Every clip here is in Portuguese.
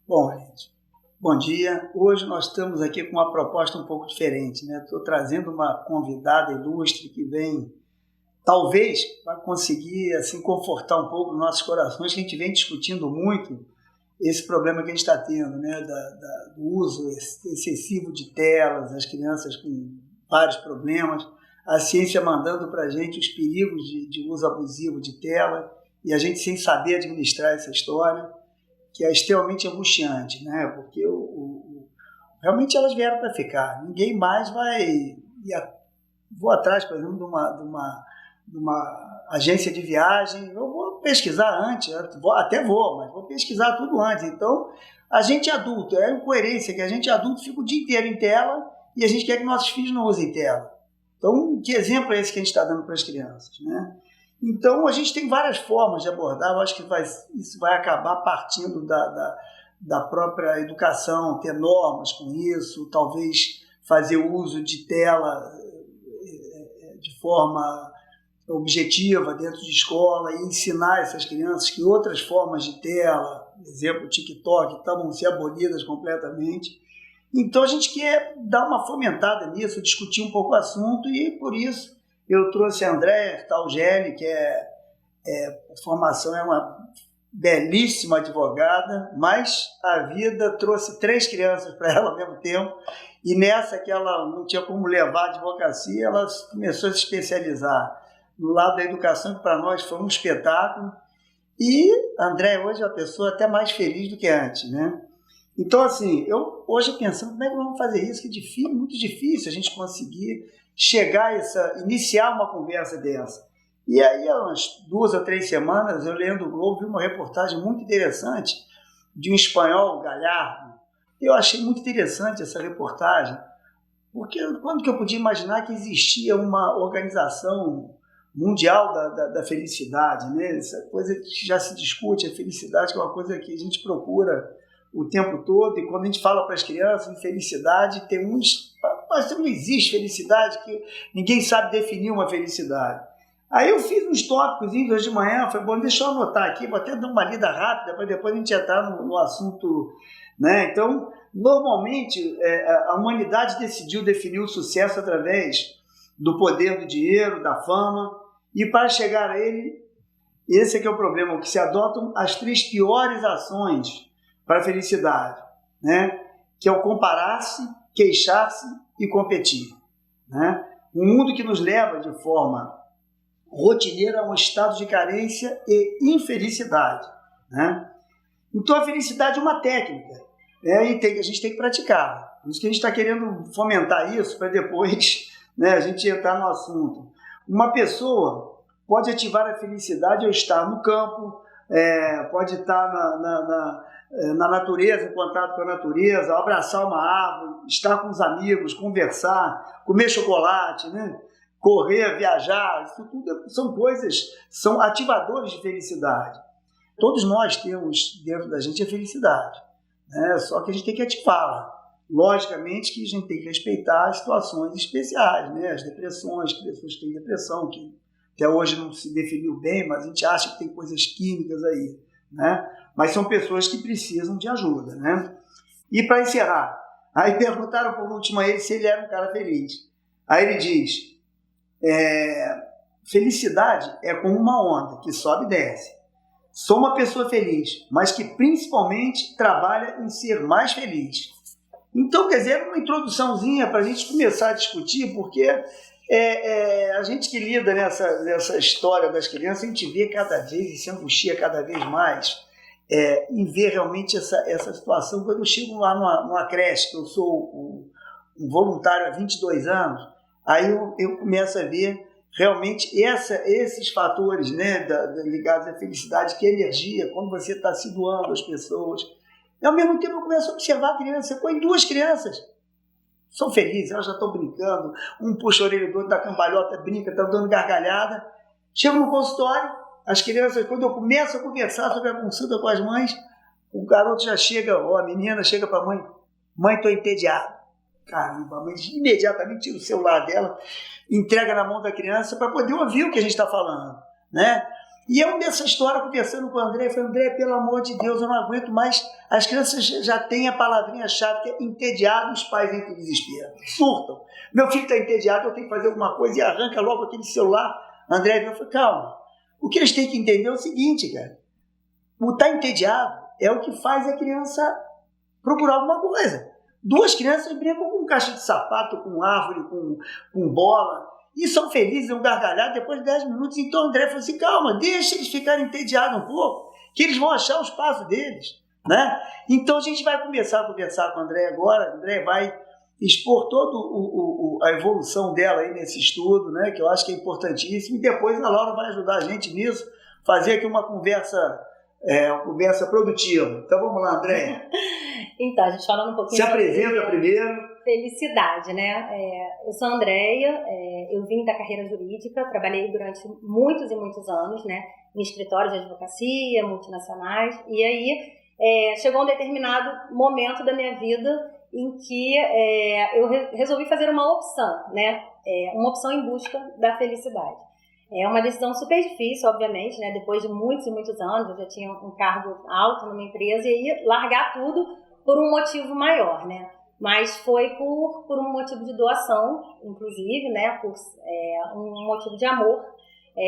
Bom, gente, bom dia. Hoje nós estamos aqui com uma proposta um pouco diferente, né? Estou trazendo uma convidada ilustre que vem, talvez, para conseguir assim, confortar um pouco os nossos corações, que a gente vem discutindo muito esse problema que a gente está tendo, né? Do uso excessivo de telas, as crianças com vários problemas, a ciência mandando para a gente os perigos de uso abusivo de tela e a gente sem saber administrar essa história, que é extremamente angustiante, né? Porque realmente elas vieram para ficar. Ninguém mais vai... Vou atrás, por exemplo, de uma agência de viagem, eu vou pesquisar antes, mas vou pesquisar tudo antes. Então, a gente adulto, é a incoerência que a gente adulto fica o dia inteiro em tela e a gente quer que nossos filhos não usem tela. Então, que exemplo é esse que a gente está dando para as crianças, né? Então, a gente tem várias formas de abordar, eu acho que isso vai acabar partindo da própria educação, ter normas com isso, talvez fazer uso de tela de forma objetiva dentro de escola e ensinar essas crianças que outras formas de tela, por exemplo, o TikTok, vão ser abolidas completamente. Então, a gente quer dar uma fomentada nisso, discutir um pouco o assunto e, por isso, eu trouxe a Andréa Talgelli, que a formação é uma belíssima advogada, mas a vida trouxe 3 crianças para ela ao mesmo tempo, e nessa que ela não tinha como levar a advocacia, ela começou a se especializar no lado da educação, que para nós foi um espetáculo, e a Andréa hoje é uma pessoa até mais feliz do que antes, né? Então, assim, eu hoje pensando, como é que vamos fazer isso? Que é difícil, muito difícil a gente conseguir chegar iniciar uma conversa dessa. E aí, há umas 2 ou 3 semanas, eu lendo o Globo, vi uma reportagem muito interessante de um espanhol, Galhardo. Eu achei muito interessante essa reportagem, porque quando que eu podia imaginar que existia uma organização mundial da felicidade, né? Essa coisa que já se discute, a felicidade, que é uma coisa que a gente procura o tempo todo, e quando a gente fala para as crianças em felicidade, mas não existe felicidade, que ninguém sabe definir uma felicidade. Aí eu fiz uns tópicos hoje de manhã, falei, bom, deixa eu anotar aqui, vou até dar uma lida rápida, para depois a gente entrar no assunto, né? Então, normalmente, a humanidade decidiu definir o sucesso através do poder do dinheiro, da fama, e para chegar a ele, esse é que é o problema, que se adotam as 3 piores ações para a felicidade, né? Que é o comparar-se, queixar-se e competir, né? Um mundo que nos leva de forma rotineira a um estado de carência e infelicidade, né? Então a felicidade é uma técnica, né? E a gente tem que praticar. Por isso que a gente está querendo fomentar isso para depois, né, a gente entrar no assunto. Uma pessoa pode ativar a felicidade ao estar no campo, pode estar na natureza, em contato com a natureza, abraçar uma árvore, estar com os amigos, conversar, comer chocolate, né? Correr, viajar, isso tudo são coisas, são ativadores de felicidade. Todos nós temos dentro da gente a felicidade, né? Só que a gente tem que ativá-la. Logicamente que a gente tem que respeitar as situações especiais, né? As depressões, que pessoas têm depressão, que até hoje não se definiu bem, mas a gente acha que tem coisas químicas aí, né? Mas são pessoas que precisam de ajuda, né? E para encerrar, aí perguntaram por último a ele se ele era um cara feliz. Aí ele diz, felicidade é como uma onda que sobe e desce. Sou uma pessoa feliz, mas que principalmente trabalha em ser mais feliz. Então, quer dizer, uma introduçãozinha para a gente começar a discutir, porque a gente que lida nessa história das crianças, a gente vê cada vez e se angustia cada vez mais em ver realmente essa situação. Quando eu chego lá numa creche, que eu sou um voluntário há 22 anos, aí eu começo a ver realmente esses fatores, né, ligados à felicidade, que é energia, como você está se doando às pessoas. E ao mesmo tempo eu começo a observar a criança. Você põe 2 crianças, são felizes, elas já estão brincando, um puxa a orelha do outro, dá cambalhota, brinca, está dando gargalhada. Chego no consultório, as crianças, quando eu começo a conversar sobre a consulta com as mães, o garoto já chega, ou a menina chega para a mãe, mãe, estou entediado. Caramba, a mãe imediatamente tira o celular dela, entrega na mão da criança para poder ouvir o que a gente está falando, né? E eu, nessa história, conversando com o André, falei, André, pelo amor de Deus, eu não aguento mais. As crianças já têm a palavrinha-chave, que é entediado, os pais entram em desespero. Surtam. Meu filho está entediado, eu tenho que fazer alguma coisa, e arranca logo aquele celular. André, eu falei, calma. O que eles têm que entender é o seguinte, cara. O estar entediado é o que faz a criança procurar alguma coisa. 2 crianças brincam com caixa de sapato, com árvore, com bola, e são felizes, um gargalhado depois de 10 minutos. Então o André falou assim, calma, deixa eles ficarem entediados um pouco, que eles vão achar o espaço deles, né? Então a gente vai começar a conversar com o André agora. O André vai expor toda a evolução dela aí nesse estudo, né? Que eu acho que é importantíssimo, e depois a Laura vai ajudar a gente nisso, fazer aqui uma conversa produtiva. Então vamos lá, André. Então, a gente falando um pouquinho... Se apresenta primeiro. Felicidade, né? Eu sou a Andréia, eu vim da carreira jurídica, trabalhei durante muitos e muitos anos, né? Em escritórios de advocacia, multinacionais, e aí chegou um determinado momento da minha vida em que eu resolvi fazer uma opção, né? Uma opção em busca da felicidade. É uma decisão super difícil, obviamente, né? Depois de muitos e muitos anos, eu já tinha um cargo alto numa empresa, e aí largar tudo por um motivo maior, né? Mas foi por um motivo de doação, inclusive, né? Por um motivo de amor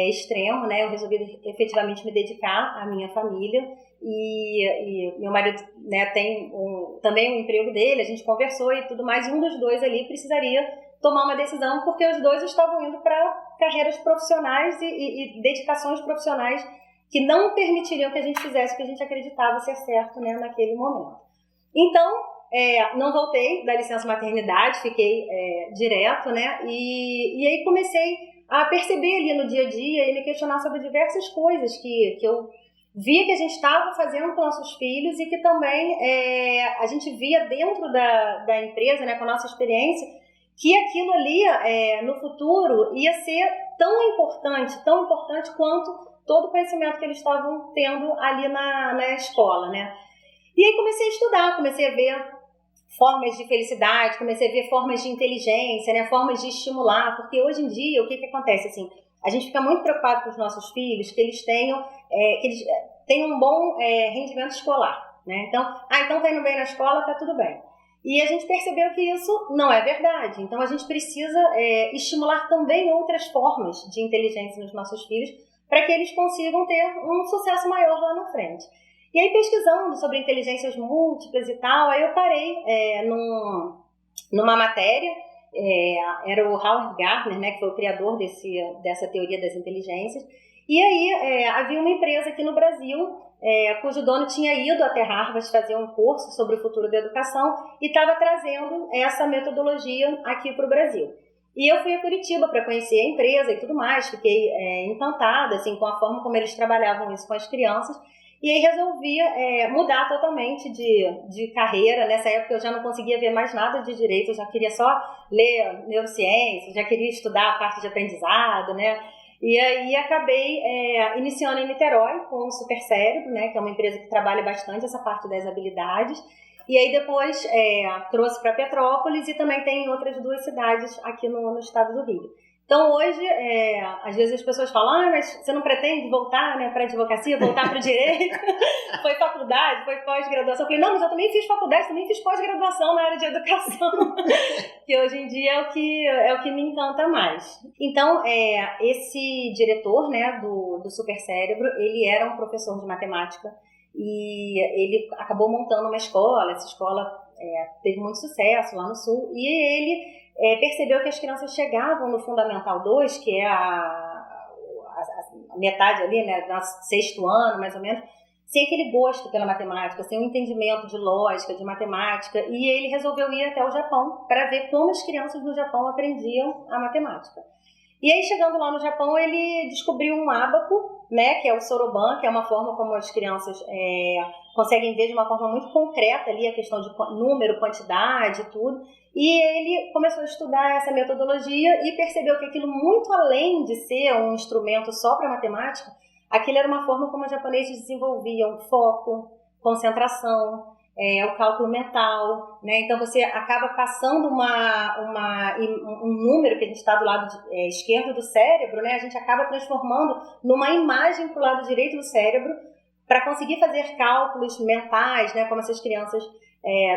extremo, né? Eu resolvi efetivamente me dedicar à minha família, e meu marido, né, tem também um emprego dele, a gente conversou e tudo mais, e um dos dois ali precisaria tomar uma decisão, porque os dois estavam indo para carreiras profissionais e dedicações profissionais que não permitiriam que a gente fizesse o que a gente acreditava ser certo, né, naquele momento. Então, não voltei da licença maternidade, fiquei direto, né, e aí comecei a perceber ali no dia a dia e me questionar sobre diversas coisas que eu via que a gente estava fazendo com nossos filhos, e que também a gente via dentro da empresa, né, com a nossa experiência, que aquilo ali, no futuro, ia ser tão importante quanto todo o conhecimento que eles estavam tendo ali na escola, né? E aí comecei a estudar, comecei a ver formas de felicidade, comecei a ver formas de inteligência, né? Formas de estimular, porque hoje em dia, o que acontece, assim, a gente fica muito preocupado com os nossos filhos, que eles tenham um bom rendimento escolar, né? Então tá indo bem na escola, tá tudo bem. E a gente percebeu que isso não é verdade. Então a gente precisa estimular também outras formas de inteligência nos nossos filhos, para que eles consigam ter um sucesso maior lá na frente. E aí, pesquisando sobre inteligências múltiplas e tal, aí eu parei numa matéria, era o Howard Gardner, né, que foi o criador dessa teoria das inteligências, e aí havia uma empresa aqui no Brasil, cujo dono tinha ido até Harvard fazer um curso sobre o futuro da educação e estava trazendo essa metodologia aqui para o Brasil. E eu fui a Curitiba para conhecer a empresa e tudo mais, fiquei encantada assim, com a forma como eles trabalhavam isso com as crianças, e aí resolvi mudar totalmente de carreira. Nessa época eu já não conseguia ver mais nada de direito, eu já queria só ler neurociência, já queria estudar a parte de aprendizado, né? E aí acabei iniciando em Niterói com o Supercérebro, né, que é uma empresa que trabalha bastante essa parte das habilidades. E aí depois trouxe para Petrópolis, e também tem outras 2 cidades aqui no estado do Rio. Então hoje, às vezes as pessoas falam, mas você não pretende voltar, né, para a advocacia, voltar para o direito? Foi faculdade, foi pós-graduação. Eu falei, não, mas eu também fiz faculdade, também fiz pós-graduação na área de educação, que hoje em dia é o que me encanta mais. Então, esse diretor, né, do Supercérebro, ele era um professor de matemática, e ele acabou montando uma escola. Essa escola teve muito sucesso lá no Sul, e ele percebeu que as crianças chegavam no Fundamental 2, que é a metade ali, né, do nosso 6º ano, mais ou menos, sem aquele gosto pela matemática, sem um entendimento de lógica, de matemática, e ele resolveu ir até o Japão para ver como as crianças no Japão aprendiam a matemática. E aí, chegando lá no Japão, ele descobriu um ábaco, né, que é o soroban, que é uma forma como as crianças conseguem ver de uma forma muito concreta ali a questão de número, quantidade e tudo. E ele começou a estudar essa metodologia e percebeu que aquilo, muito além de ser um instrumento só para matemática, aquilo era uma forma como os japoneses desenvolviam foco, concentração, o cálculo mental, né? Então você acaba passando um número que a gente está do lado esquerdo do cérebro, né? A gente acaba transformando numa imagem para o lado direito do cérebro para conseguir fazer cálculos mentais, né? Como essas crianças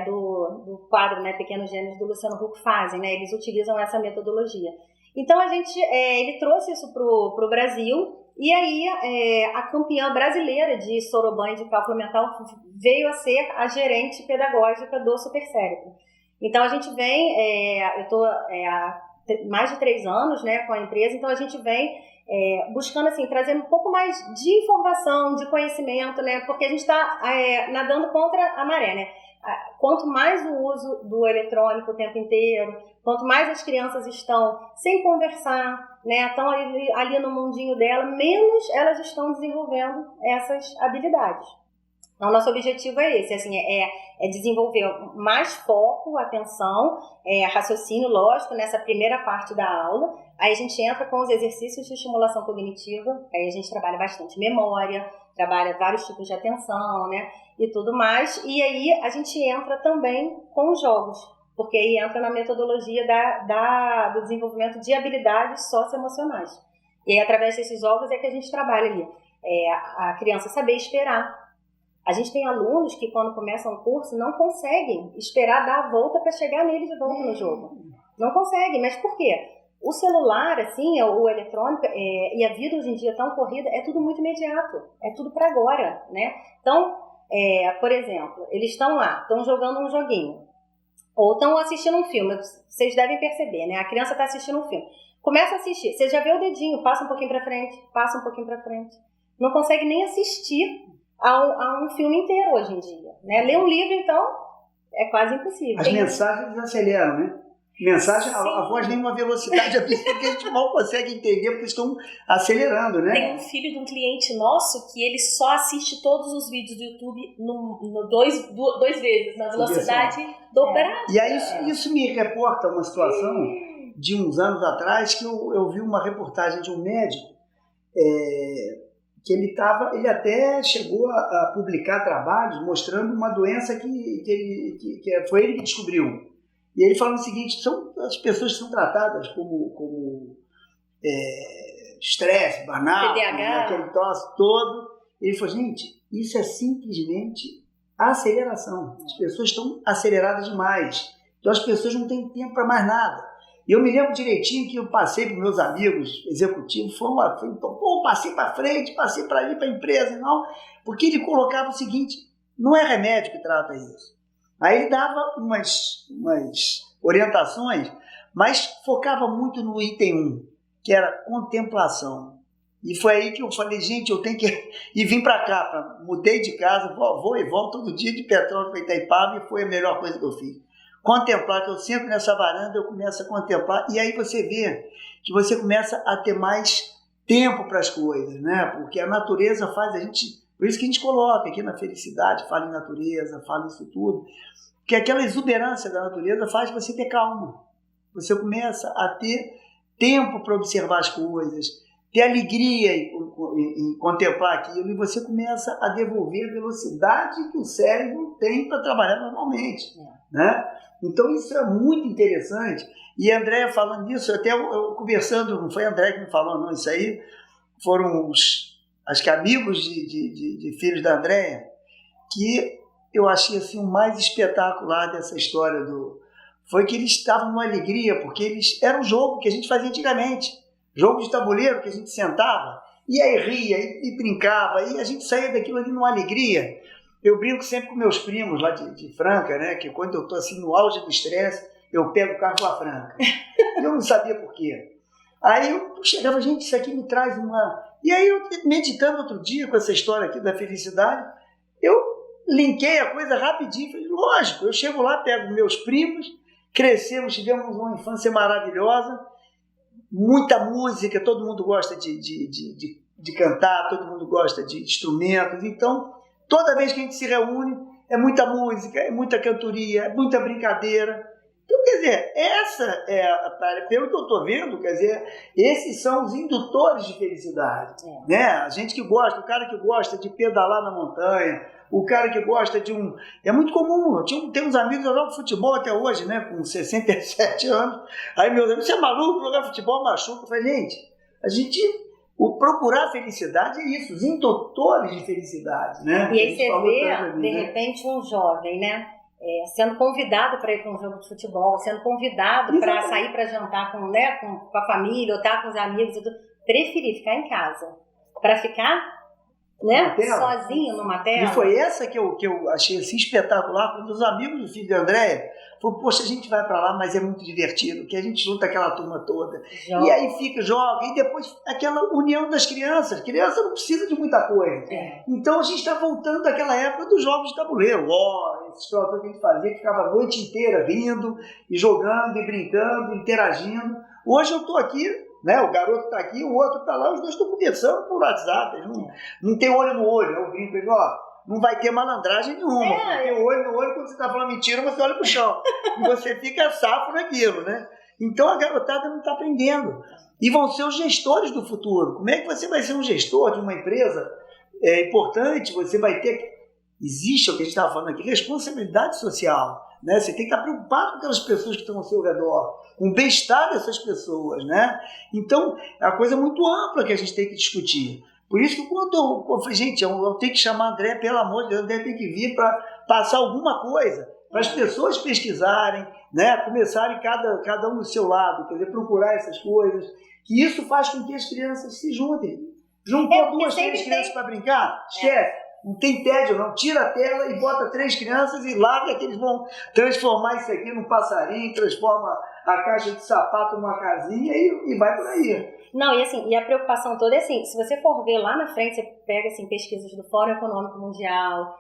do quadro, né, Pequenos Gênios do Luciano Huck fazem, né? Eles utilizam essa metodologia. Então ele trouxe isso pro Brasil. E aí, a campeã brasileira de Soroban e de cálculo mental veio a ser a gerente pedagógica do Supercérebro. Então, a gente vem, eu estou há mais de 3 anos, né, com a empresa, então a gente vem buscando, assim, trazer um pouco mais de informação, de conhecimento, né, porque a gente está nadando contra a maré, né. Quanto mais o uso do eletrônico o tempo inteiro, quanto mais as crianças estão sem conversar, né, estão ali no mundinho dela, menos elas estão desenvolvendo essas habilidades. Então, nosso objetivo é esse, assim, é desenvolver mais foco, atenção, raciocínio, lógico, nessa primeira parte da aula. Aí a gente entra com os exercícios de estimulação cognitiva, aí a gente trabalha bastante memória, trabalha vários tipos de atenção, né, e tudo mais. E aí a gente entra também com os jogos, porque aí entra na metodologia do desenvolvimento de habilidades socioemocionais. E aí, através desses jogos, é que a gente trabalha ali. A criança saber esperar. A gente tem alunos que, quando começam o curso, não conseguem esperar dar a volta para chegar nele de volta no jogo. Não conseguem, mas por quê? O celular, assim, o eletrônico, e a vida hoje em dia tão corrida, é tudo muito imediato. É tudo para agora, né? Então, por exemplo, eles estão lá, estão jogando um joguinho. Ou estão assistindo um filme, vocês devem perceber, né? A criança está assistindo um filme. Começa a assistir, você já vê o dedinho, passa um pouquinho para frente, passa um pouquinho para frente. Não consegue nem assistir a um filme inteiro hoje em dia, né? Ler um livro, então, é quase impossível. As mensagens aceleram, né? Mensagem, a voz vem uma velocidade absurda que a gente mal consegue entender porque estão acelerando, né? Tem um filho de um cliente nosso que ele só assiste todos os vídeos do YouTube duas vezes, na velocidade dobrada. E aí isso me reporta uma situação de uns anos atrás que eu vi uma reportagem de um médico que ele até chegou a publicar trabalhos mostrando uma doença que foi ele que descobriu. E ele fala o seguinte, são as pessoas que são tratadas como estresse, burnout, TDAH, aquele troço todo. Ele falou, gente, isso é simplesmente aceleração. As pessoas estão aceleradas demais. Então as pessoas não têm tempo para mais nada. E eu me lembro direitinho que eu passei para os meus amigos executivos, passei para frente, passei para ali, para a empresa e não, porque ele colocava o seguinte, não é remédio que trata isso. Aí ele dava umas orientações, mas focava muito no item 1, que era contemplação. E foi aí que eu falei, gente, eu tenho que... E vim para cá, mudei de casa, vou e volto todo dia de Petrópolis para Itaipava e foi a melhor coisa que eu fiz. Contemplar, que eu sento nessa varanda, eu começo a contemplar, e aí você vê que você começa a ter mais tempo para as coisas, né? Porque a natureza faz a gente... Por isso que a gente coloca aqui na felicidade, fala em natureza, fala isso tudo, porque aquela exuberância da natureza faz você ter calma. Você começa a ter tempo para observar as coisas, ter alegria em contemplar aquilo, e você começa a devolver a velocidade que o cérebro tem para trabalhar normalmente, né? Então isso é muito interessante. E a Andréia falando disso, até eu conversando, não foi a Andréia que me falou, não, isso aí foram acho que amigos de filhos da Andréia, que eu achei assim, o mais espetacular dessa história foi que eles estavam numa alegria, porque era um jogo que a gente fazia antigamente, jogo de tabuleiro que a gente sentava, e aí ria, e brincava, e a gente saía daquilo ali numa alegria. Eu brinco sempre com meus primos lá de Franca, né, que quando eu estou assim no auge do estresse, eu pego o carro para Franca. Eu não sabia por quê. Aí eu chegava, gente, isso aqui me traz uma... E aí eu meditando outro dia com essa história aqui da felicidade, eu linkei a coisa rapidinho, falei, lógico, eu chego lá, pego meus primos, crescemos, tivemos uma infância maravilhosa, muita música, todo mundo gosta de cantar, todo mundo gosta de instrumentos, então toda vez que a gente se reúne, é muita música, é muita cantoria, é muita brincadeira. Então, quer dizer, essa pelo que eu estou vendo, quer dizer, esses são os indutores de felicidade. Né? A gente que gosta, o cara que gosta de pedalar na montanha, o cara que gosta de um... É muito comum, tem uns amigos que jogam futebol até hoje, né, com 67 anos. Aí meus amigos, você é maluco, jogar futebol machuca. Eu falei, gente, o procurar felicidade é isso, os indutores de felicidade, né? E aí você vê, de repente, um jovem, né, sendo convidado para ir para um jogo de futebol, sendo convidado para sair para jantar com a família, ou estar com os amigos, e tudo. Preferir ficar em casa para ficar, né, sozinho numa tela. E foi essa que eu achei assim, espetacular, quando os amigos do filho de Andréia falaram, poxa, a gente vai para lá, mas é muito divertido, que a gente junta aquela turma toda. Joga. E aí joga, e depois aquela união das crianças. Criança não precisa de muita coisa. Então a gente está voltando àquela época dos jogos de tabuleiro. Esses jogos que a gente fazia, que ficava a noite inteira rindo, e jogando, e brincando, interagindo. Hoje eu estou aqui, né, o garoto está aqui, o outro está lá, os dois estão conversando por WhatsApp, não tem olho no olho. Eu brinco, não vai ter malandragem nenhuma, porque olho no olho, quando você está falando mentira, você olha para o chão, e você fica safo naquilo, né? Então a garotada não está aprendendo, e vão ser os gestores do futuro. Como é que você vai ser um gestor de uma empresa importante? Você vai ter, existe o que a gente estava falando aqui, responsabilidade social, né? Você tem que estar preocupado com aquelas pessoas que estão ao seu redor, com o bem-estar dessas pessoas, né? Então, é uma coisa muito ampla que a gente tem que discutir. Por isso que quando eu falei, gente, eu tenho que chamar a André, pelo amor de Deus, a André tem que vir para passar alguma coisa, para as pessoas pesquisarem, né? Começarem cada um do seu lado, quer dizer, procurar essas coisas, que isso faz com que as crianças se juntem. Juntou 2, 3 crianças para brincar? Esquece. Não tem tédio não, tira a tela e bota 3 crianças e larga que eles vão transformar isso aqui num passarinho, transforma a caixa de sapato numa casinha e vai por aí. Não, e assim, e a preocupação toda é assim, se você for ver lá na frente, você pega assim, pesquisas do Fórum Econômico Mundial,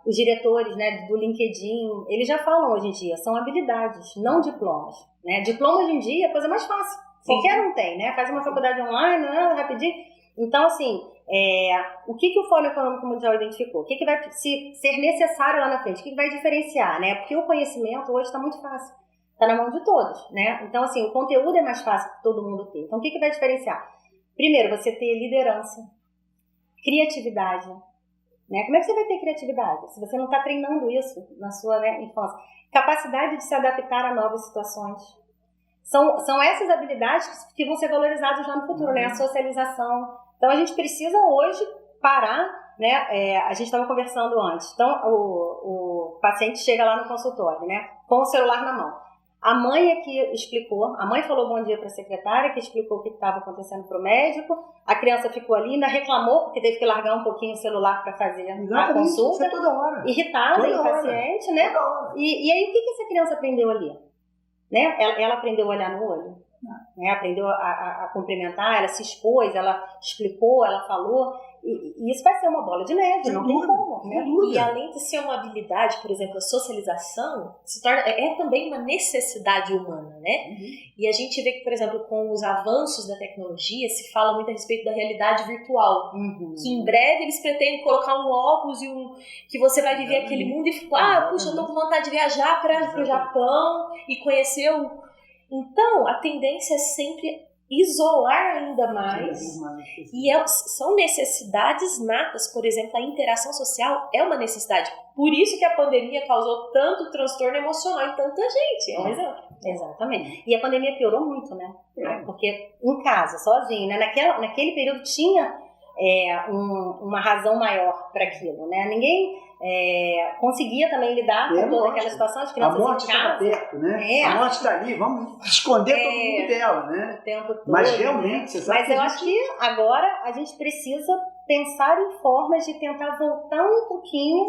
os diretores, né, do LinkedIn, eles já falam hoje em dia, são habilidades, não diplomas, né? Diploma hoje em dia é a coisa mais fácil, qualquer um tem, né? Faz uma faculdade online, rapidinho. Então, assim, o que o Fórum Econômico Mundial identificou? O que vai ser necessário lá na frente? O que vai diferenciar, né? Porque o conhecimento hoje está muito fácil, está na mão de todos, né? Então, assim, o conteúdo é mais fácil que todo mundo ter. Então, o que vai diferenciar? Primeiro, você ter liderança, criatividade, né? Como é que você vai ter criatividade se você não está treinando isso na sua, né, infância? Capacidade de se adaptar a novas situações. São essas habilidades que vão ser valorizadas lá no futuro, né? A socialização. Então, a gente precisa hoje parar, né? A gente estava conversando antes. Então, o paciente chega lá no consultório, né? Com o celular na mão. A mãe é que explicou, a mãe falou bom dia para a secretária, que explicou o que estava acontecendo para o médico. A criança ficou ali, ainda reclamou, porque teve que largar um pouquinho o celular para fazer a consulta. Isso toda hora. Irritada, impaciente, né? E aí, o que essa criança aprendeu ali? Né? Ela aprendeu a olhar no olho, né? Aprendeu a cumprimentar, ela se expôs, ela explicou, ela falou, e isso vai ser uma bola de neve, não tem como, né? E além de ser uma habilidade, por exemplo, a socialização se torna, também uma necessidade humana, né? E a gente vê que, por exemplo, com os avanços da tecnologia, se fala muito a respeito da realidade virtual, que em breve eles pretendem colocar um óculos que você vai viver aquele mundo e puxa, eu tô com vontade de viajar para o Japão e conhecer Então, a tendência é sempre isolar ainda mais, e são necessidades natas. Por exemplo, a interação social é uma necessidade, por isso que a pandemia causou tanto transtorno emocional em tanta gente, é um exemplo. Exatamente, e a pandemia piorou muito, né? Porque em casa, sozinho, né? Naquele período tinha uma razão maior para aquilo, né? Ninguém conseguia também lidar com toda aquela situação, as crianças em casa. A morte está perto, né? A morte está ali, vamos esconder todo mundo dela, né? O tempo todo. Mas realmente, você sabe. Mas eu acho que agora a gente precisa pensar em formas de tentar voltar um pouquinho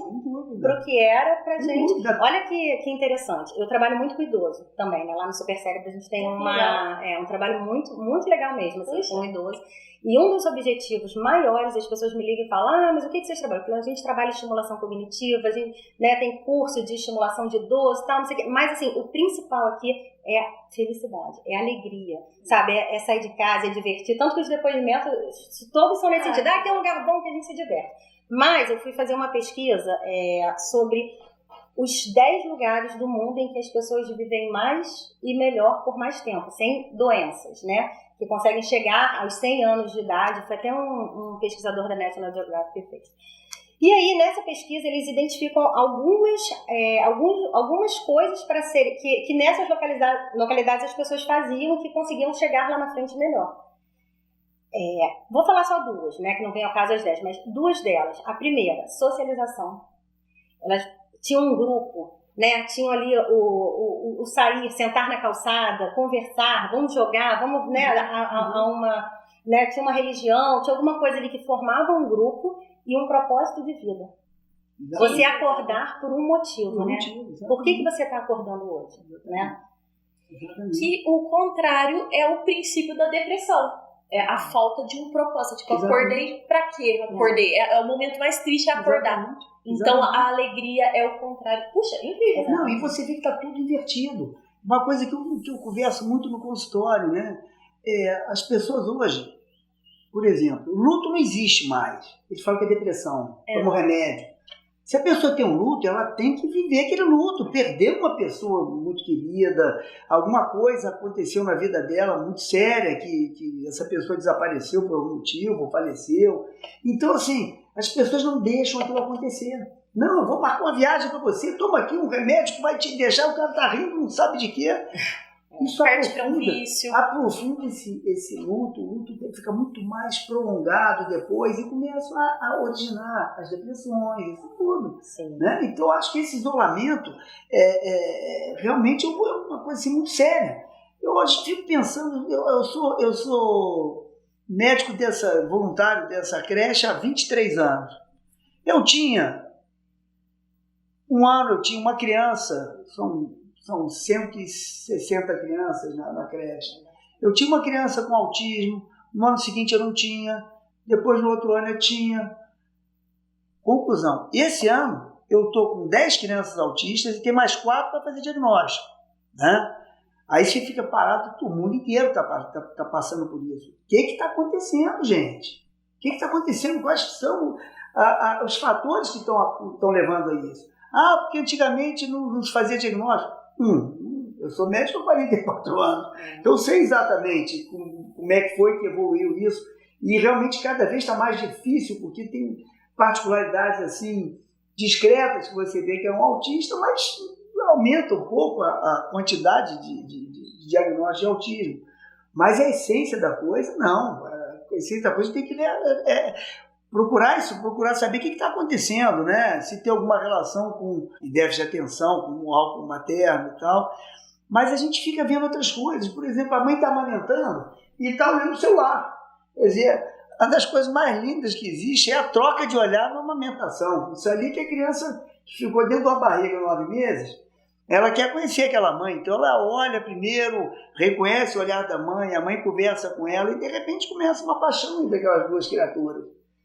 para o que era pra gente. Olha que interessante. Eu trabalho muito com idoso também, né? Lá no Super Cérebro a gente tem um trabalho muito, muito legal mesmo, assim, com idoso. E um dos objetivos maiores, as pessoas me ligam e falam, mas o que vocês trabalham? Porque a gente trabalha em estimulação cognitiva, a gente, né, tem curso de estimulação de idoso e tal, não sei o quê. Mas assim, o principal aqui é felicidade, é alegria, sabe? É sair de casa, é divertir. Tanto que os depoimentos, todos são nesse sentido, que é um lugar bom que a gente se diverte. Mas eu fui fazer uma pesquisa sobre os 10 lugares do mundo em que as pessoas vivem mais e melhor por mais tempo, sem doenças, né? Que conseguem chegar aos 100 anos de idade. Foi até um pesquisador da National Geographic que fez. E aí, nessa pesquisa, eles identificam algumas coisas para ser que nessas localidades as pessoas faziam e que conseguiam chegar lá na frente melhor. Vou falar só duas, né, que não vem ao caso as 10, mas duas delas. A primeira, socialização. Elas tinham um grupo, né, tinham ali o sair, sentar na calçada, conversar, vamos jogar, vamos, né, né, tinha uma religião, tinha alguma coisa ali que formava um grupo e um propósito de vida. Exatamente. Você acordar por um motivo, né? Por que você está acordando hoje, né? Que o contrário é o princípio da depressão. É a falta de um propósito. Tipo, acordei pra quê? Acordei. É o momento mais triste é acordar. Exatamente. Então, a alegria é o contrário. Puxa, incrível. Não, e você vê que tá tudo invertido. Uma coisa que eu converso muito no consultório, né? As pessoas hoje, por exemplo, o luto não existe mais. Eles falam que é depressão, toma remédio. Se a pessoa tem um luto, ela tem que viver aquele luto. Perdeu uma pessoa muito querida, alguma coisa aconteceu na vida dela muito séria, que essa pessoa desapareceu por algum motivo, ou faleceu. Então, assim, as pessoas não deixam aquilo acontecer. Não, eu vou marcar uma viagem para você, toma aqui um remédio que vai te deixar, o cara tá rindo, não sabe de quê. Isso aprofunda esse luto, o luto fica muito mais prolongado depois e começa a originar as depressões, isso tudo. Né? Então, eu acho que esse isolamento realmente é uma coisa assim, muito séria. Eu hoje fico pensando, eu sou médico voluntário dessa creche há 23 anos. Eu tinha uma criança, são 160 crianças na creche. Eu tinha uma criança com autismo, no ano seguinte eu não tinha, depois no outro ano eu tinha. Conclusão, esse ano eu estou com 10 crianças autistas e tem mais 4 para fazer diagnóstico. Né? Aí você fica parado, o mundo inteiro está passando por isso. O que está acontecendo, gente? O que está acontecendo? Quais são os fatores que estão levando a isso? Porque antigamente não se fazia diagnóstico. Eu sou médico há 44 anos, então eu sei exatamente como é que foi que evoluiu isso, e realmente cada vez está mais difícil, porque tem particularidades assim, discretas, que você vê que é um autista, mas aumenta um pouco a quantidade de diagnóstico de autismo. Mas a essência da coisa, não. A essência da coisa tem que procurar saber o que está acontecendo, né? Se tem alguma relação com déficit de atenção, com o álcool materno e tal. Mas a gente fica vendo outras coisas. Por exemplo, a mãe está amamentando e está olhando o celular. Quer dizer, uma das coisas mais lindas que existe é a troca de olhar na amamentação. Isso ali que a criança que ficou dentro da barriga 9 meses, ela quer conhecer aquela mãe. Então ela olha primeiro, reconhece o olhar da mãe, a mãe conversa com ela e de repente começa uma paixão entre aquelas duas criaturas.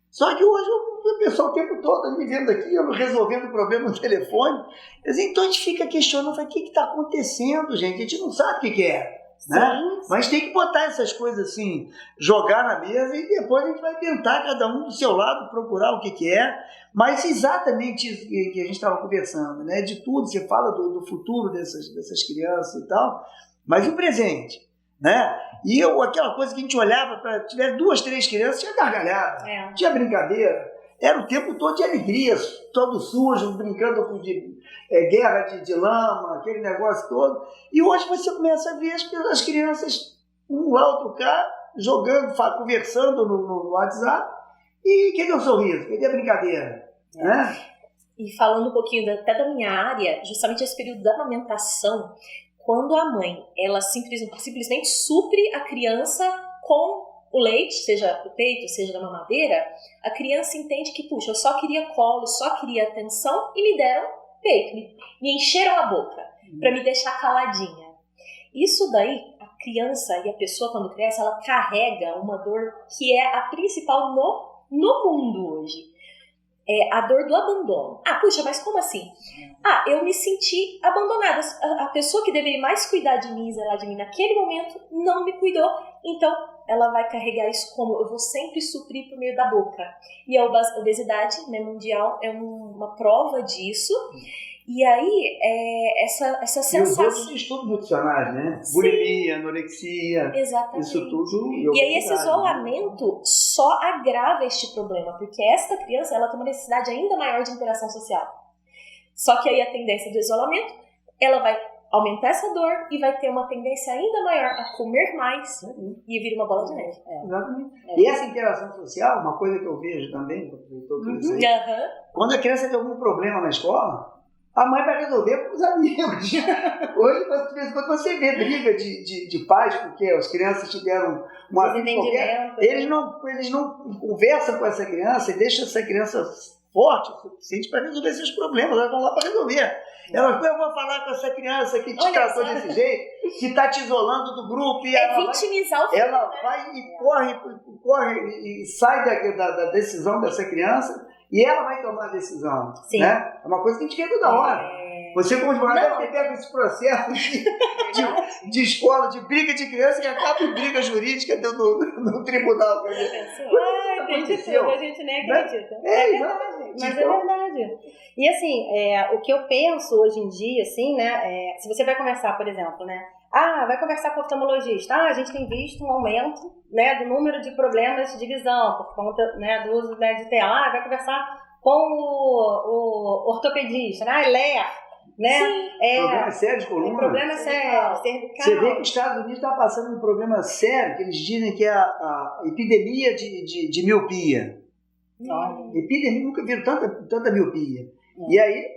Só que hoje o pessoal o tempo todo me vendo aqui, eu resolvendo o problema no telefone. Então a gente fica questionando, o que está acontecendo, gente? A gente não sabe o que é. Né? Mas tem que botar essas coisas assim, jogar na mesa e depois a gente vai tentar, cada um do seu lado, procurar o que é. Mas exatamente isso que a gente estava conversando, né? De tudo, você fala do futuro dessas crianças e tal, mas o presente. Né? E aquela coisa que a gente olhava para tiver 2, 3 crianças, tinha gargalhada, tinha brincadeira, era o tempo todo de alegria, todo sujo, brincando com guerra de lama, aquele negócio todo. E hoje você começa a ver as crianças, um lá, outro cá, jogando, conversando no WhatsApp, e cadê o sorriso? Cadê a brincadeira? Né? E falando um pouquinho até da minha área, justamente esse período da amamentação, quando a mãe, ela simplesmente supre a criança com o leite, seja do peito, seja da mamadeira, a criança entende que, puxa, eu só queria colo, só queria atenção e me deram peito, me encheram a boca para me deixar caladinha. Isso daí, a criança e a pessoa quando cresce, ela carrega uma dor que é a principal no mundo hoje. É a dor do abandono. Puxa, mas como assim? Eu me senti abandonada. A pessoa que deveria mais cuidar de mim, zelar de mim naquele momento, não me cuidou. Então, ela vai carregar isso como eu vou sempre suprir por meio da boca. E a obesidade, né, mundial é uma prova disso. E aí, essa sensação... E os outros distúrbios nutricionais, né? Bulimia, anorexia, exatamente. Isso tudo... E aí esse isolamento só agrava este problema, porque esta criança ela tem uma necessidade ainda maior de interação social. Só que aí a tendência do isolamento, ela vai aumentar essa dor e vai ter uma tendência ainda maior a comer mais e vira uma bola de neve. Exatamente. E essa interação social, uma coisa que eu vejo também, quando a criança tem algum problema na escola, a mãe vai resolver com os amigos. Hoje, de vez em quando, você vê briga de pais, porque as crianças tiveram uma vida qualquer. Eles não conversam com essa criança e deixam essa criança forte o suficiente para resolver seus problemas. Elas vão lá para resolver. Elas eu vou falar com essa criança que te tratou desse jeito, que está te isolando do grupo. E vitimizar o filho. Ela vai e corre e sai da decisão dessa criança. E ela vai tomar a decisão, né? É uma coisa que a gente vê toda hora. Você, como advogado, deve ter pego esse processo de escola, de briga de criança, que acaba em briga jurídica no tribunal. Tem de tudo, a gente nem acredita. É verdade, mas é verdade. E assim, o que eu penso hoje em dia, assim, né? Se você vai conversar, por exemplo, né? Vai conversar com o oftalmologista. A gente tem visto um aumento, né, do número de problemas de visão por conta, né, do uso, né, de tela. Vai conversar com o ortopedista, né? LER, né? Problema sério de coluna. Problema sério, cervical. Você vê que os Estados Unidos está passando um problema sério, que eles dizem que é a epidemia de miopia. Epidemia, nunca viram tanta miopia. E aí,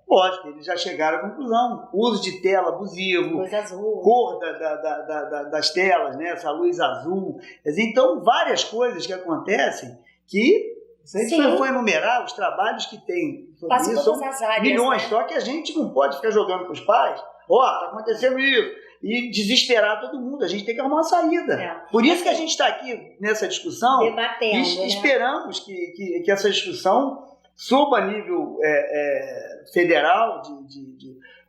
lógico, eles já chegaram à conclusão. Uso de tela abusivo, cor das telas, né? Essa luz azul. Então, várias coisas que acontecem que, se a gente for enumerar os trabalhos que tem sobre isso, são milhões. Né? Só que a gente não pode ficar jogando para os pais, está acontecendo isso, e desesperar todo mundo. A gente tem que arrumar uma saída. Por isso que a gente está aqui nessa discussão, debatendo, e esperamos que essa discussão suba a nível federal,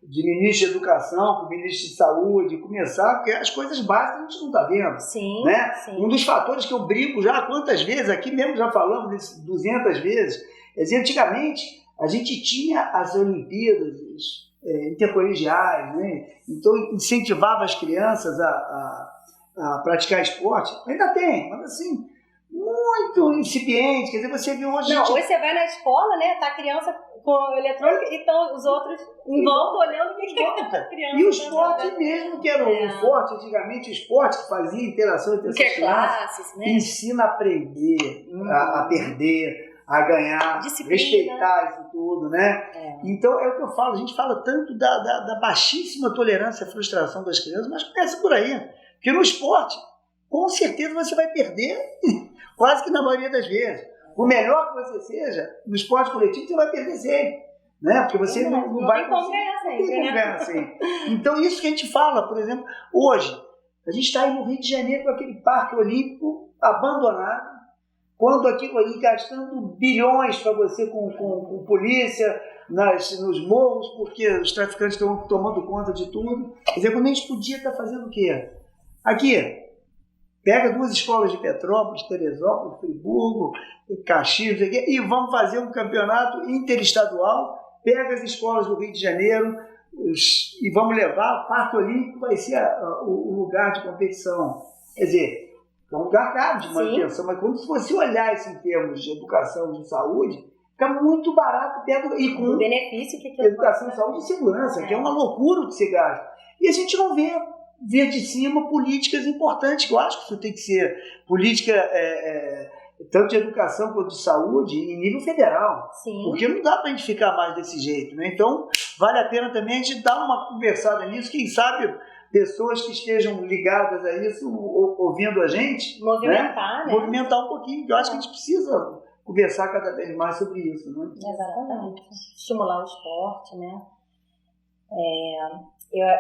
de ministro de Educação, com o ministro de Saúde, começar, porque as coisas básicas a gente não está vendo. Né? Um dos fatores que eu brigo já quantas vezes, aqui mesmo já falamos disso 200 vezes, antigamente a gente tinha as Olimpíadas intercolegiais, né? Então incentivava as crianças a praticar esporte. Ainda tem, mas assim, muito incipiente. Quer dizer, você viu hoje... Não, hoje você vai na escola, né? Tá a criança com eletrônica e estão os outros em volta olhando o que a criança. E o esporte mesmo, que era o forte, antigamente o esporte que fazia interação entre essas crianças, né? Ensina a aprender, a perder, a ganhar, disciplina, respeitar isso tudo, né? Então é o que eu falo, a gente fala tanto da baixíssima tolerância à frustração das crianças, mas começa por aí. Porque no esporte, com certeza você vai perder, quase que na maioria das vezes. O melhor que você seja, no esporte coletivo, você vai perder sempre. Né? Porque você não vai ganhar sempre. Então, isso que a gente fala, por exemplo, hoje, a gente está aí no Rio de Janeiro com aquele parque olímpico abandonado, quando aquilo ali gastando bilhões para você com polícia, nos morros, porque os traficantes estão tomando conta de tudo. Quer dizer, quando a gente podia estar fazendo o quê? Aqui, pega 2 escolas de Petrópolis, Teresópolis, Friburgo, Caxias, e vamos fazer um campeonato interestadual, pega as escolas do Rio de Janeiro e vamos levar, o Parque Olímpico vai ser o lugar de competição. Quer dizer, é um lugar caro de manutenção, mas quando você olhar isso em termos de educação, de saúde, fica muito barato e com o benefício que educação, saúde e segurança, que é uma loucura o que se gasta. E a gente não vê de cima políticas importantes, que eu acho que isso tem que ser política tanto de educação quanto de saúde em nível federal. Porque não dá para a gente ficar mais desse jeito. Né? Então, vale a pena também a gente dar uma conversada nisso, quem sabe pessoas que estejam ligadas a isso, ouvindo a gente, movimentar, né? Movimentar um pouquinho, que eu acho que a gente precisa conversar cada vez mais sobre isso. Né? Exatamente. Estimular o esporte, né?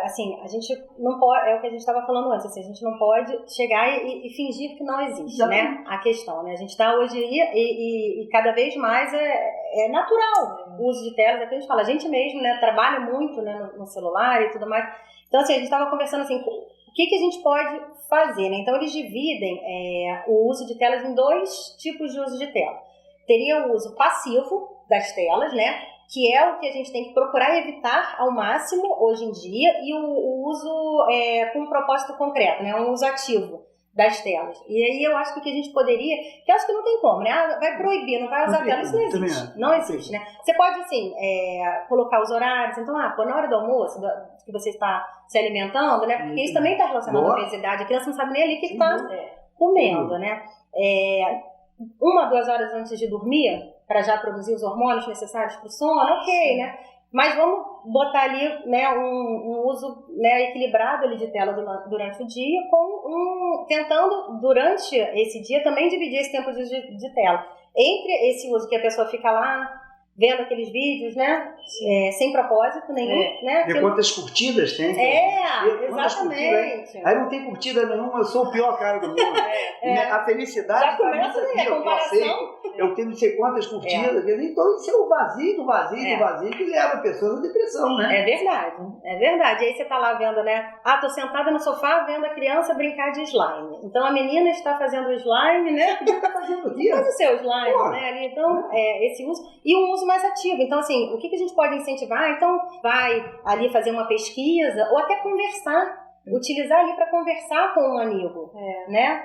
Assim, a gente não pode, é o que a gente estava falando antes, assim, a gente não pode chegar e fingir que não existe, né, a questão, né, a gente está hoje aí e cada vez mais é natural o uso de telas, é o que a gente fala, a gente mesmo, né, trabalha muito, né, no celular e tudo mais, então assim, a gente estava conversando assim, o que a gente pode fazer, né, então eles dividem o uso de telas em 2 tipos de uso de tela, teria o uso passivo das telas, né, que é o que a gente tem que procurar evitar ao máximo hoje em dia, e o uso com um propósito concreto, né? Um uso ativo das telas. E aí eu acho que o que a gente poderia, que eu acho que não tem como, né? Vai proibir, não vai usar tela, isso não existe. Não existe, né? Você pode, assim, colocar os horários, então, na hora do almoço, que você está se alimentando, né? Porque isso também está relacionado à obesidade, a criança não sabe nem ali o que está comendo, né? 1 a 2 horas antes de dormir, para já produzir os hormônios necessários para o sono, ok, né? Mas vamos botar ali, né, um uso, né, equilibrado ali de tela durante o dia, tentando, durante esse dia, também dividir esse tempo de tela. Entre esse uso que a pessoa fica lá vendo aqueles vídeos, né, sem propósito nenhum, né? Ver quantas curtidas tem. Exatamente. Aí não tem curtida nenhuma, eu sou o pior cara do mundo. A felicidade já começa aqui, a comparação. Eu tenho não sei quantas curtidas, então isso é o vazio que leva a pessoa à depressão, né? É verdade. Aí você tá lá vendo, né? Tô sentada no sofá vendo a criança brincar de slime. Então a menina está fazendo o slime, né? O que está fazendo aqui? Faz o seu slime, né? Ali, então, esse uso. E um uso mais ativo. Então, assim, o que a gente pode incentivar? Então, vai ali fazer uma pesquisa ou até conversar. Utilizar ali para conversar com um amigo, né?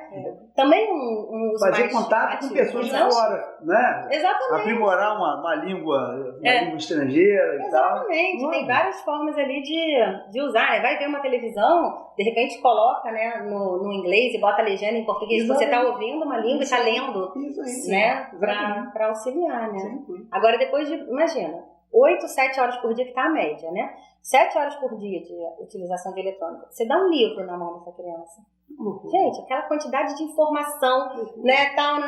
Também um uso fazer mais contato ativo. com pessoas de fora, né? Exatamente. Aprimorar uma língua estrangeira e tal. Exatamente. Tem várias formas ali de usar, né? Vai ver uma televisão, de repente coloca, né, no inglês e bota a legenda em português. Exatamente. Você está ouvindo uma língua e está lendo, né? Para auxiliar, né? Sim. Agora, depois de, imagina, 8, 7 horas por dia, que está a média, né? 7 horas por dia de utilização de eletrônica. Você dá um livro na mão dessa criança. Gente, aquela quantidade de informação, né? Tal,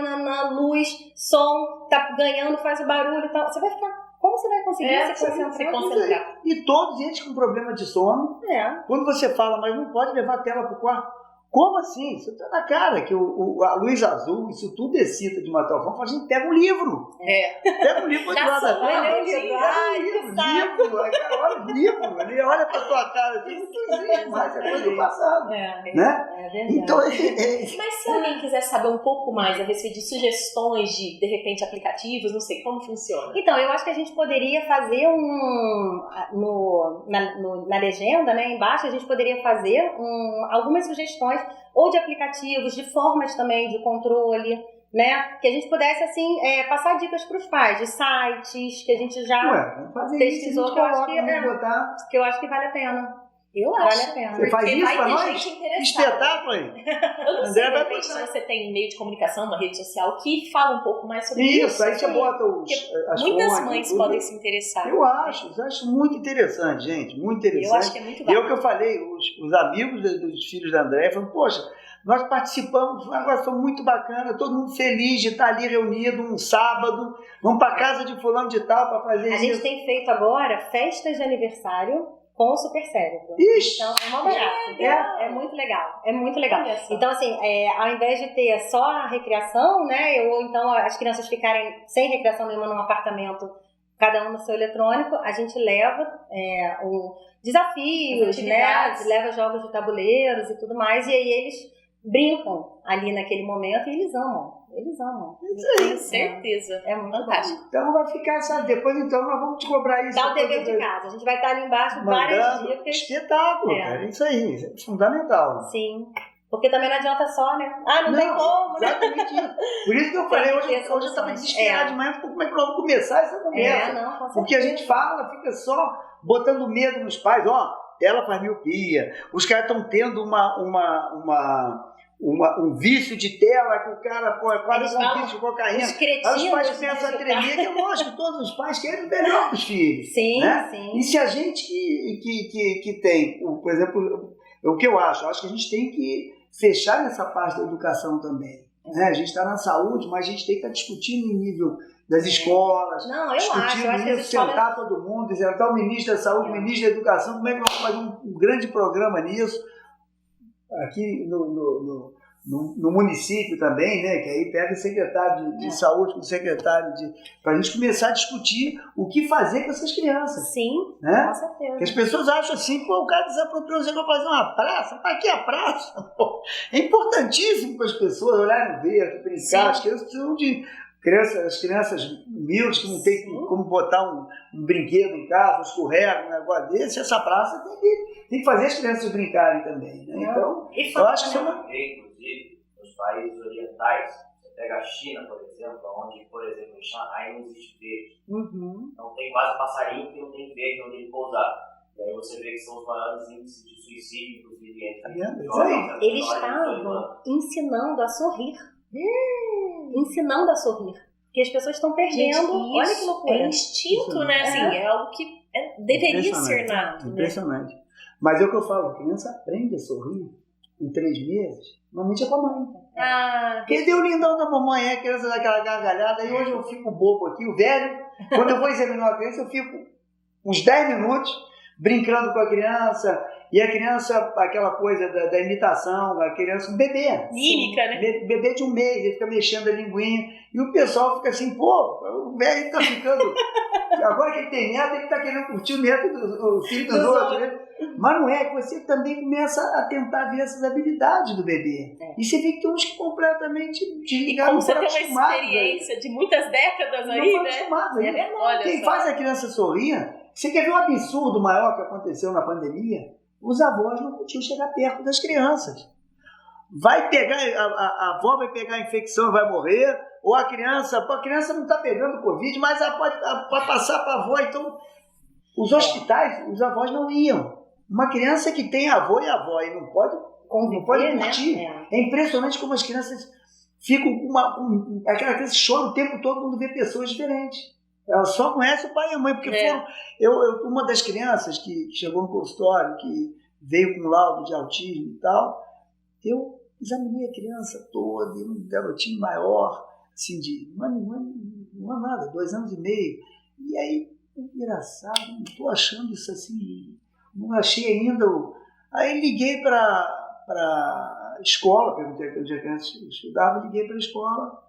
luz, som, tá ganhando, faz o barulho e tal. Você vai ficar... Como você vai conseguir se concentrar? E todos eles com problema de sono. Quando você fala, mas não pode levar a tela para o quarto. Como assim? Isso está na cara que a luz azul, isso tudo excita de uma tal forma. A gente pega um livro. Pega um livro de lado da tela. Livro. Ele olha para a tua cara e diz, não existe mais, é coisa do passado. Né? Então, mas se alguém quiser saber um pouco mais a respeito de sugestões de repente, aplicativos, não sei como funciona. Então, eu acho que a gente poderia fazer na legenda, né, embaixo, a gente poderia fazer algumas sugestões ou de aplicativos, de formas também de controle, né? Que a gente pudesse, assim, passar dicas para os pais, de sites que a gente já pesquisou, que eu acho que vale a pena. Eu acho. Vale a pena. Você faz isso para nós? Espetáculo aí. Eu não sei, de repente, se você tem um meio de comunicação, uma rede social, que fala um pouco mais sobre isso. Isso, aí você bota as muitas mães podem se interessar. Eu acho muito interessante, gente. Muito interessante. Eu acho que é muito válido. E é o que eu falei, os amigos dos filhos da Andréia falaram, poxa, nós participamos de uma negócio muito bacana, todo mundo feliz de estar ali reunido um sábado, vamos para casa de fulano de tal para fazer isso. A gente tem feito agora festas de aniversário com o Super Cérebro. Ixi, então, é mó barato. É muito legal. É muito legal. Então, assim, ao invés de ter só a recreação, né, ou então as crianças ficarem sem recreação nenhuma num apartamento, cada um no seu eletrônico, a gente leva desafios, né, leva jogos de tabuleiros e tudo mais, e aí eles brincam ali naquele momento e eles amam. Tenho certeza. É muito fantástico. Então vai ficar, sabe? Depois então nós vamos te cobrar isso. Dá o dever de casa. A gente vai estar ali embaixo várias dicas. Espetáculo, cara. Isso aí. Isso é fundamental. Sim. Porque também não adianta só, né? Não tem como, né? Exatamente isso. Por isso que eu falei, hoje eu estava desesperado demais, como é que nós vamos começar essa conversa? Porque a gente fala, fica só botando medo nos pais. Ela faz miopia. Os caras estão tendo um vício de tela que o cara é quase um vício de cocaína. Aí os pais começam a tremer, que é lógico, todos os pais querem o melhor para os filhos. Sim, né? sim. E se a gente que tem, por exemplo, o que eu acho que a gente tem que fechar nessa parte da educação também. Né? A gente está na saúde, mas a gente tem que estar discutindo em nível das escolas, discutindo isso, sentar todo mundo, sentar o ministro da saúde, o ministro da educação, como é que nós vamos fazer um grande programa nisso, aqui no município também, né? Que aí pega o secretário de saúde com o secretário para a gente começar a discutir o que fazer com essas crianças. Sim, né? Com certeza. Porque as pessoas acham assim, o cara desapropriou, você vai fazer uma praça, para que a praça? Pô, é importantíssimo para as pessoas olharem no verde, brincar, as crianças precisam de As crianças humildes que não tem como botar um brinquedo em casa, um escorrega, um negócio desse, essa praça tem que fazer as crianças brincarem também, né? Então, eu acho que isso é uma... Inclusive, nos países orientais, você pega a China, por exemplo, onde, por exemplo, em Shanghai não existe verde. Não tem quase passarinho que não tem verde onde ele pousar. E aí você vê que são os maiores índices de suicídio, inclusive, entre eles estavam ensinando a sorrir. Ensinando a sorrir. Porque as pessoas estão perdendo. Olha que loucura. É instinto, né? Assim, é algo que deveria ser nato. Impressionante. Né? Mas é o que eu falo, a criança aprende a sorrir em 3 meses. Normalmente é com a mãe. Quem deu o lindão da mamãe, a criança dá aquela gargalhada, e hoje eu fico bobo aqui, o velho, quando eu vou examinar a criança, eu fico uns 10 minutos brincando com a criança, e a criança, aquela coisa da imitação, a criança, um bebê. Mímica, né? Bebê de 1 mês, ele fica mexendo a linguinha, e o pessoal fica assim, pô, o velho tá ficando... Agora que ele tem neto, ele tá querendo curtir o neto, o filho dos outros, né? Mas não é, que você também começa a tentar ver essas habilidades do bebê. E você vê que tem uns que completamente desligaram. E como você tem uma experiência de muitas décadas aí, não né? É verdade. Quem faz a criança sorrir, você quer ver um absurdo maior que aconteceu na pandemia? Os avós não podiam chegar perto das crianças. Vai pegar, a avó vai pegar a infecção e vai morrer, ou a criança não está pegando Covid, mas ela pode passar para a avó. Então, os hospitais, os avós não iam. Uma criança que tem avô e avó e não pode curtir. Né? É impressionante como as crianças ficam com aquela criança chora o tempo todo quando vê pessoas diferentes. Ela só conhece o pai e a mãe, porque uma das crianças que chegou no consultório, que veio com laudo de autismo e tal, eu examinei a criança toda, um garotinho maior, assim, de não é nada, 2 anos e meio. E aí, engraçado, não estou achando isso assim, não achei ainda. Aí liguei para a escola, perguntei para onde a criança estudava, liguei para a escola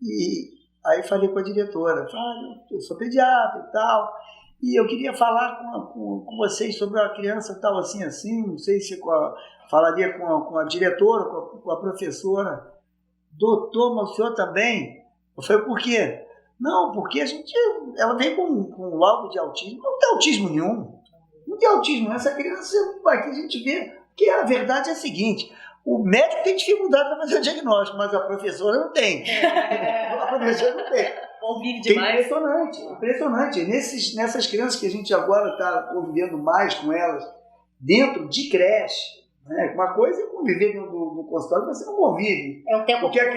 e aí falei com a diretora, falei, eu sou pediatra e tal, e eu queria falar com vocês sobre a criança tal, assim, não sei se falaria com a diretora, com a professora. Doutor, mas o senhor também? Eu falei, por quê? Não, porque ela vem com laudo de autismo. Não tem autismo nenhum. Não tem autismo. Essa criança, aqui a gente vê que a verdade é a seguinte, o médico tem dificuldade para fazer o diagnóstico, mas a professora não tem. A professora não tem. Convive demais. Impressionante. Nessas crianças que a gente agora está convivendo mais com elas, dentro de creche, né? Uma coisa é conviver dentro do consultório, mas você não convive. É um tempo. Porque a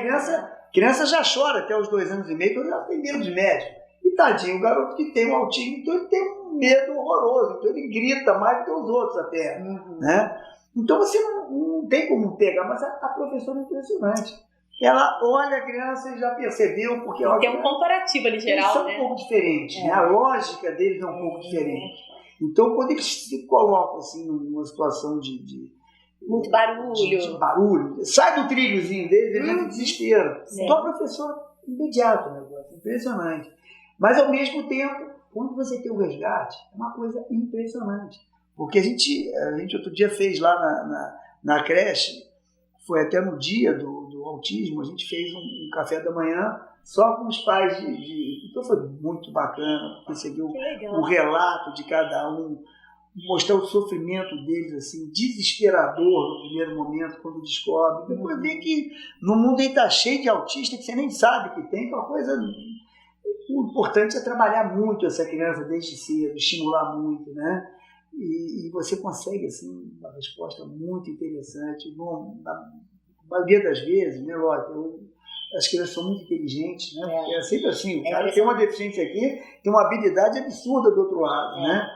criança já chora até os 2 anos e meio, então ela tem medo de médico. E tadinho, o garoto que tem um autismo, então ele tem um medo horroroso, então ele grita mais do que os outros até. Né? Então você não tem como pegar, mas a professora é impressionante. Ela olha a criança e já percebeu, porque tem um comparativo ali geral, eles são né? um pouco diferentes, né? A lógica deles é um pouco diferente. Então, quando eles se colocam assim, numa situação de muito barulho. De barulho, sai do trilhozinho deles, eles entram em desespero. Então, a professora, imediato, negócio, impressionante. Mas, ao mesmo tempo, quando você tem o resgate, é uma coisa impressionante. Porque a gente outro dia fez lá na creche, foi até no dia do autismo, a gente fez um café da manhã só com os pais então foi muito bacana, porque você viu o relato de cada um, mostrar o sofrimento deles, assim, desesperador no primeiro momento, quando descobre. Depois vê que no mundo aí está cheio de autistas que você nem sabe que tem, uma coisa... O importante é trabalhar muito essa criança desde cedo, estimular muito, né? E você consegue, assim, uma resposta muito interessante. Bom, na maioria das vezes, né, as crianças são muito inteligentes, né? É sempre assim, o cara tem uma deficiência aqui, tem uma habilidade absurda do outro lado, né?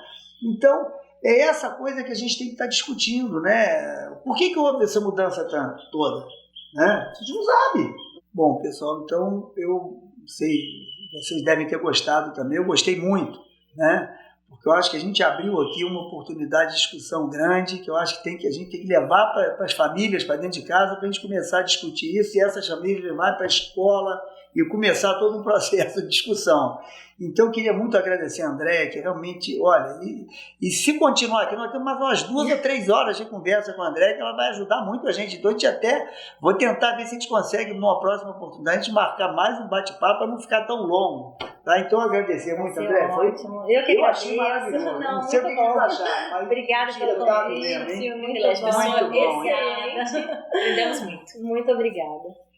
Então, é essa coisa que a gente tem que estar discutindo, né? Por que houve essa mudança toda? Né? A gente não sabe. Bom, pessoal, então eu sei, vocês devem ter gostado também, eu gostei muito, né? Porque eu acho que a gente abriu aqui uma oportunidade de discussão grande, que eu acho que a gente tem que levar para as famílias, para dentro de casa, para a gente começar a discutir isso, e essas famílias levar para a escola, e começar todo um processo de discussão. Então, eu queria muito agradecer a Andréia, que realmente, olha, e se continuar aqui, nós temos mais umas 2 ou 3 horas de conversa com a Andréia, que ela vai ajudar muito a gente. Então, a gente até, vou tentar ver se a gente consegue, numa próxima oportunidade, a gente marcar mais um bate-papo para não ficar tão longo. Tá? Então, agradecer muito, Andréia. Foi ótimo. Eu que achei maravilhoso. Não sei o que eles acharam. Obrigada pelo convite. Muito bom. Excelente. Aprendemos muito. Muito obrigada.